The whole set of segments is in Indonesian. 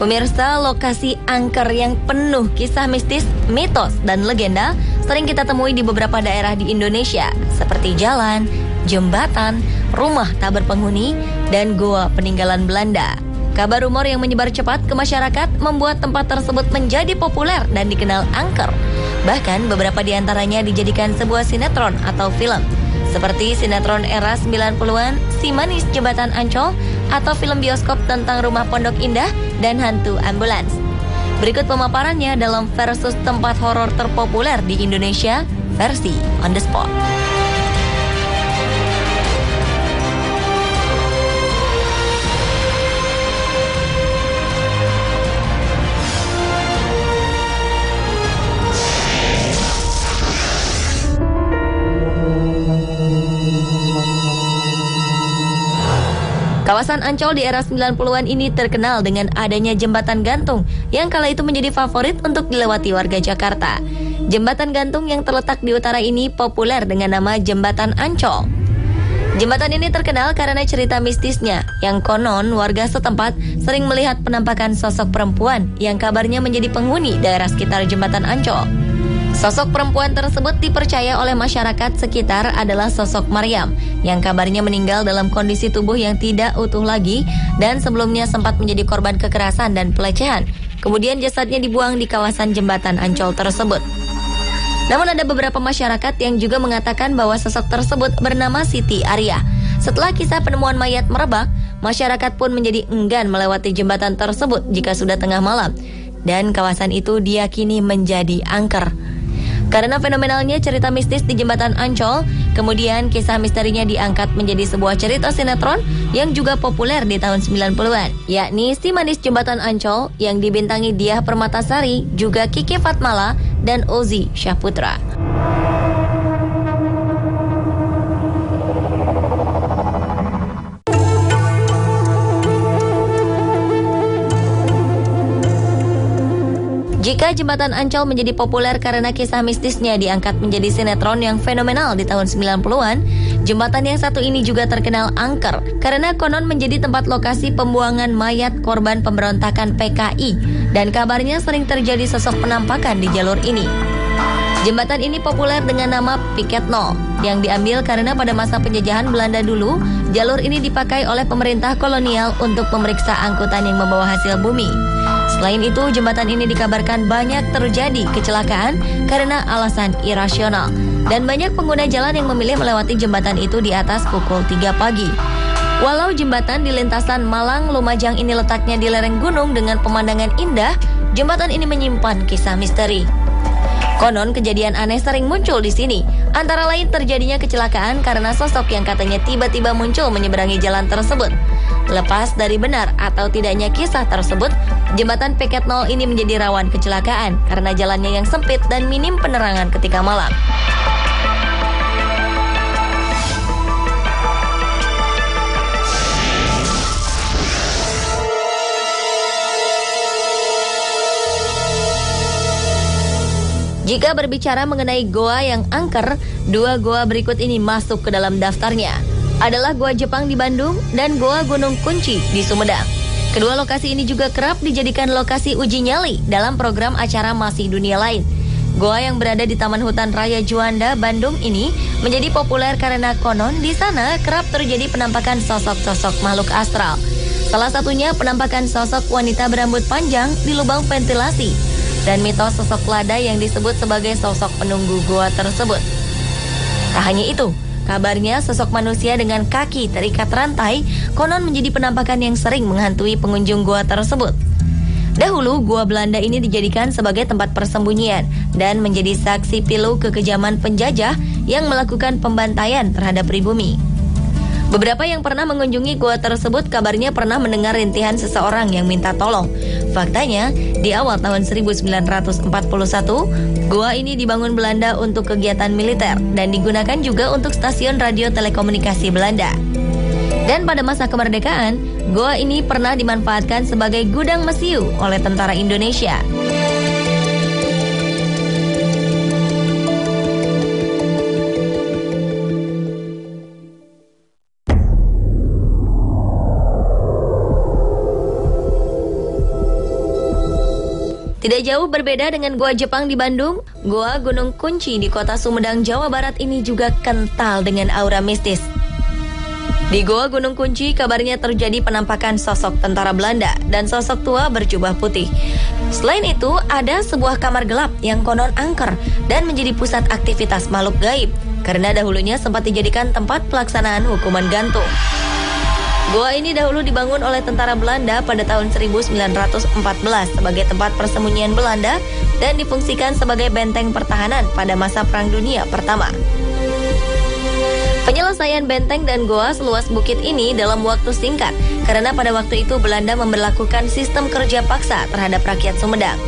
Pemirsa, lokasi angker yang penuh kisah mistis, mitos, dan legenda sering kita temui di beberapa daerah di Indonesia, seperti jalan, jembatan, rumah tak berpenghuni, dan goa peninggalan Belanda. Kabar rumor yang menyebar cepat ke masyarakat membuat tempat tersebut menjadi populer dan dikenal angker. Bahkan beberapa di antaranya dijadikan sebuah sinetron atau film, seperti sinetron era 90-an Si Manis Jembatan Ancol atau film bioskop tentang Rumah Pondok Indah dan Hantu Ambulans. Berikut pemaparannya dalam versus tempat horor terpopuler di Indonesia versi On The Spot. Kawasan Ancol di era 90-an ini terkenal dengan adanya jembatan gantung yang kala itu menjadi favorit untuk dilewati warga Jakarta. Jembatan gantung yang terletak di utara ini populer dengan nama Jembatan Ancol. Jembatan ini terkenal karena cerita mistisnya, yang konon warga setempat sering melihat penampakan sosok perempuan yang kabarnya menjadi penghuni daerah sekitar Jembatan Ancol. Sosok perempuan tersebut dipercaya oleh masyarakat sekitar adalah sosok Maryam yang kabarnya meninggal dalam kondisi tubuh yang tidak utuh lagi dan sebelumnya sempat menjadi korban kekerasan dan pelecehan. Kemudian jasadnya dibuang di kawasan Jembatan Ancol tersebut. Namun ada beberapa masyarakat yang juga mengatakan bahwa sosok tersebut bernama Siti Arya. Setelah kisah penemuan mayat merebak, masyarakat pun menjadi enggan melewati jembatan tersebut jika sudah tengah malam. Dan kawasan itu diyakini menjadi angker. Karena fenomenalnya cerita mistis di Jembatan Ancol, kemudian kisah misterinya diangkat menjadi sebuah cerita sinetron yang juga populer di tahun 90-an, yakni Si Manis Jembatan Ancol yang dibintangi Diah Permatasari, juga Kiki Fatmala dan Ozi Syahputra. Jika Jembatan Ancol menjadi populer karena kisah mistisnya diangkat menjadi sinetron yang fenomenal di tahun 90-an, jembatan yang satu ini juga terkenal angker karena konon menjadi tempat lokasi pembuangan mayat korban pemberontakan PKI dan kabarnya sering terjadi sosok penampakan di jalur ini. Jembatan ini populer dengan nama Piket Nol yang diambil karena pada masa penjajahan Belanda dulu, jalur ini dipakai oleh pemerintah kolonial untuk memeriksa angkutan yang membawa hasil bumi. Selain itu, jembatan ini dikabarkan banyak terjadi kecelakaan karena alasan irasional dan banyak pengguna jalan yang memilih melewati jembatan itu di atas pukul 3 pagi. Walau jembatan di lintasan Malang-Lumajang ini letaknya di lereng gunung dengan pemandangan indah, jembatan ini menyimpan kisah misteri. Konon kejadian aneh sering muncul di sini, antara lain terjadinya kecelakaan karena sosok yang katanya tiba-tiba muncul menyeberangi jalan tersebut. Lepas dari benar atau tidaknya kisah tersebut, jembatan Piket Nol ini menjadi rawan kecelakaan karena jalannya yang sempit dan minim penerangan ketika malam. Jika berbicara mengenai goa yang angker, dua goa berikut ini masuk ke dalam daftarnya. Adalah Goa Jepang di Bandung dan Goa Gunung Kunci di Sumedang. Kedua lokasi ini juga kerap dijadikan lokasi uji nyali dalam program acara Masih Dunia Lain. Goa yang berada di Taman Hutan Raya Juanda, Bandung ini menjadi populer karena konon di sana kerap terjadi penampakan sosok-sosok makhluk astral. Salah satunya penampakan sosok wanita berambut panjang di lubang ventilasi dan mitos sosok lada yang disebut sebagai sosok penunggu goa tersebut. Tak hanya itu, kabarnya sosok manusia dengan kaki terikat rantai konon menjadi penampakan yang sering menghantui pengunjung goa tersebut. Dahulu, goa Belanda ini dijadikan sebagai tempat persembunyian dan menjadi saksi pilu kekejaman penjajah yang melakukan pembantaian terhadap pribumi. Beberapa yang pernah mengunjungi goa tersebut kabarnya pernah mendengar rintihan seseorang yang minta tolong. Faktanya, di awal tahun 1941, goa ini dibangun Belanda untuk kegiatan militer dan digunakan juga untuk stasiun radio telekomunikasi Belanda. Dan pada masa kemerdekaan, goa ini pernah dimanfaatkan sebagai gudang mesiu oleh tentara Indonesia. Tidak jauh berbeda dengan Goa Jepang di Bandung, Goa Gunung Kunci di kota Sumedang, Jawa Barat ini juga kental dengan aura mistis. Di Goa Gunung Kunci, kabarnya terjadi penampakan sosok tentara Belanda dan sosok tua berjubah putih. Selain itu, ada sebuah kamar gelap yang konon angker dan menjadi pusat aktivitas makhluk gaib, karena dahulunya sempat dijadikan tempat pelaksanaan hukuman gantung. Goa ini dahulu dibangun oleh tentara Belanda pada tahun 1914 sebagai tempat persembunyian Belanda dan difungsikan sebagai benteng pertahanan pada masa Perang Dunia Pertama. Penyelesaian benteng dan goa seluas bukit ini dalam waktu singkat, karena pada waktu itu Belanda memberlakukan sistem kerja paksa terhadap rakyat Sumedang.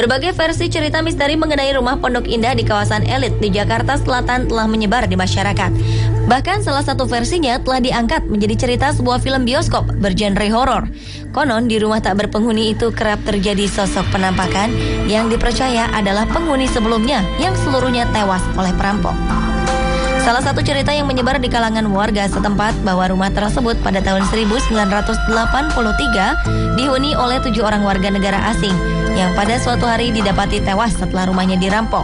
Berbagai versi cerita misteri mengenai rumah Pondok Indah di kawasan elit di Jakarta Selatan telah menyebar di masyarakat. Bahkan salah satu versinya telah diangkat menjadi cerita sebuah film bioskop bergenre horor. Konon di rumah tak berpenghuni itu kerap terjadi sosok penampakan yang dipercaya adalah penghuni sebelumnya yang seluruhnya tewas oleh perampok. Salah satu cerita yang menyebar di kalangan warga setempat bahwa rumah tersebut pada tahun 1983 dihuni oleh 7 orang warga negara asing yang pada suatu hari didapati tewas setelah rumahnya dirampok.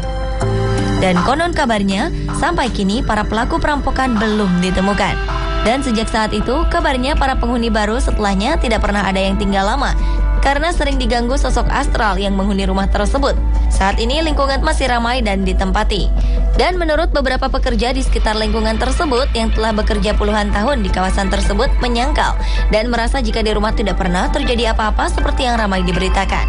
Dan konon kabarnya, sampai kini para pelaku perampokan belum ditemukan. Dan sejak saat itu, kabarnya para penghuni baru setelahnya tidak pernah ada yang tinggal lama, karena sering diganggu sosok astral yang menghuni rumah tersebut. Saat ini lingkungan masih ramai dan ditempati. Dan menurut beberapa pekerja di sekitar lingkungan tersebut yang telah bekerja puluhan tahun di kawasan tersebut menyangkal dan merasa jika di rumah tidak pernah terjadi apa-apa seperti yang ramai diberitakan.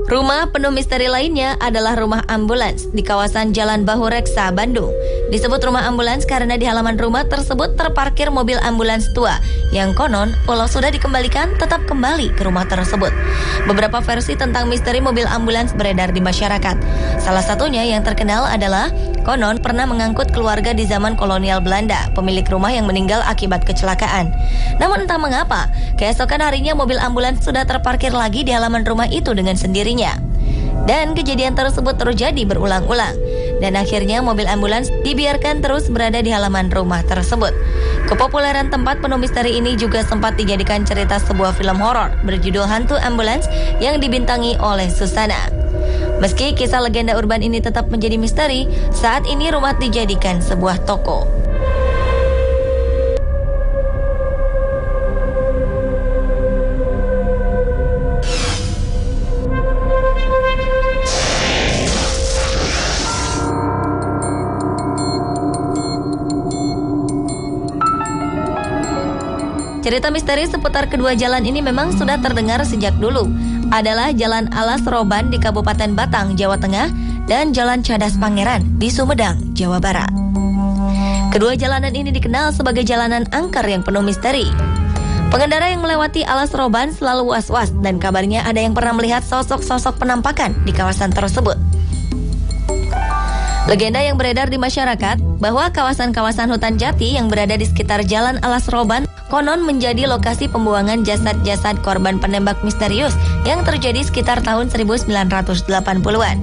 Rumah penuh misteri lainnya adalah rumah ambulans di kawasan Jalan Bahureksa, Bandung. Disebut rumah ambulans karena di halaman rumah tersebut terparkir mobil ambulans tua yang konon walau sudah dikembalikan tetap kembali ke rumah tersebut. Beberapa versi tentang misteri mobil ambulans beredar di masyarakat. Salah satunya yang terkenal adalah konon pernah mengangkut keluarga di zaman kolonial Belanda, pemilik rumah yang meninggal akibat kecelakaan. Namun entah mengapa, keesokan harinya mobil ambulans sudah terparkir lagi di halaman rumah itu dengan sendirinya. Dan kejadian tersebut terjadi berulang-ulang. Dan akhirnya mobil ambulans dibiarkan terus berada di halaman rumah tersebut. Kepopuleran tempat penuh misteri ini juga sempat dijadikan cerita sebuah film horor berjudul Hantu Ambulans yang dibintangi oleh Susana. Meski kisah legenda urban ini tetap menjadi misteri, saat ini rumah dijadikan sebuah toko. Cerita misteri seputar kedua jalan ini memang sudah terdengar sejak dulu. Adalah Jalan Alas Roban di Kabupaten Batang, Jawa Tengah, dan Jalan Cadas Pangeran di Sumedang, Jawa Barat. Kedua jalanan ini dikenal sebagai jalanan angker yang penuh misteri. Pengendara yang melewati Alas Roban selalu was-was dan kabarnya ada yang pernah melihat sosok-sosok penampakan di kawasan tersebut. Legenda yang beredar di masyarakat bahwa kawasan-kawasan hutan jati yang berada di sekitar Jalan Alas Roban konon menjadi lokasi pembuangan jasad-jasad korban penembak misterius yang terjadi sekitar tahun 1980-an.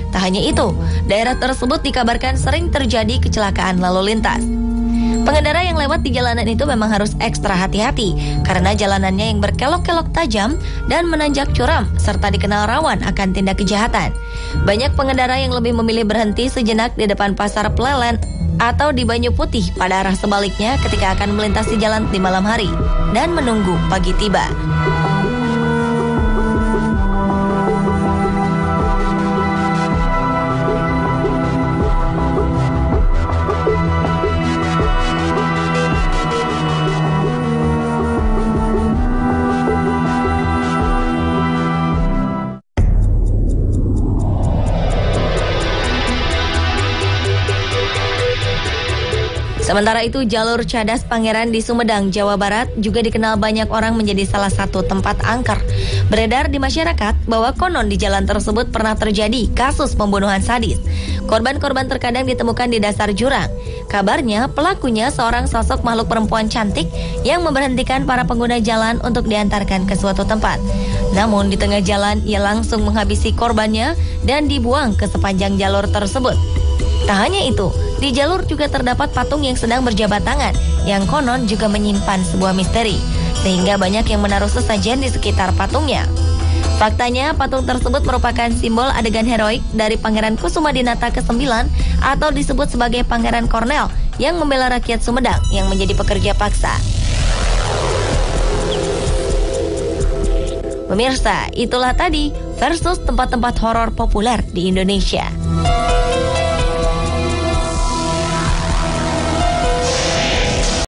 Tak hanya itu, daerah tersebut dikabarkan sering terjadi kecelakaan lalu lintas. Pengendara yang lewat di jalanan itu memang harus ekstra hati-hati karena jalanannya yang berkelok-kelok tajam dan menanjak curam serta dikenal rawan akan tindak kejahatan. Banyak pengendara yang lebih memilih berhenti sejenak di depan pasar Plelen atau di Banyu Putih pada arah sebaliknya ketika akan melintasi jalan di malam hari dan menunggu pagi tiba. Sementara itu, jalur Cadas Pangeran di Sumedang, Jawa Barat juga dikenal banyak orang menjadi salah satu tempat angker. Beredar di masyarakat bahwa konon di jalan tersebut pernah terjadi kasus pembunuhan sadis. Korban-korban terkadang ditemukan di dasar jurang. Kabarnya pelakunya seorang sosok makhluk perempuan cantik yang memberhentikan para pengguna jalan untuk diantarkan ke suatu tempat. Namun di tengah jalan ia langsung menghabisi korbannya dan dibuang ke sepanjang jalur tersebut. Tak hanya itu, di jalur juga terdapat patung yang sedang berjabat tangan yang konon juga menyimpan sebuah misteri, sehingga banyak yang menaruh sesajen di sekitar patungnya. Faktanya, patung tersebut merupakan simbol adegan heroik dari Pangeran Kusumadinata ke-9 atau disebut sebagai Pangeran Kornel yang membela rakyat Sumedang yang menjadi pekerja paksa. Pemirsa, itulah tadi versus tempat-tempat horor populer di Indonesia.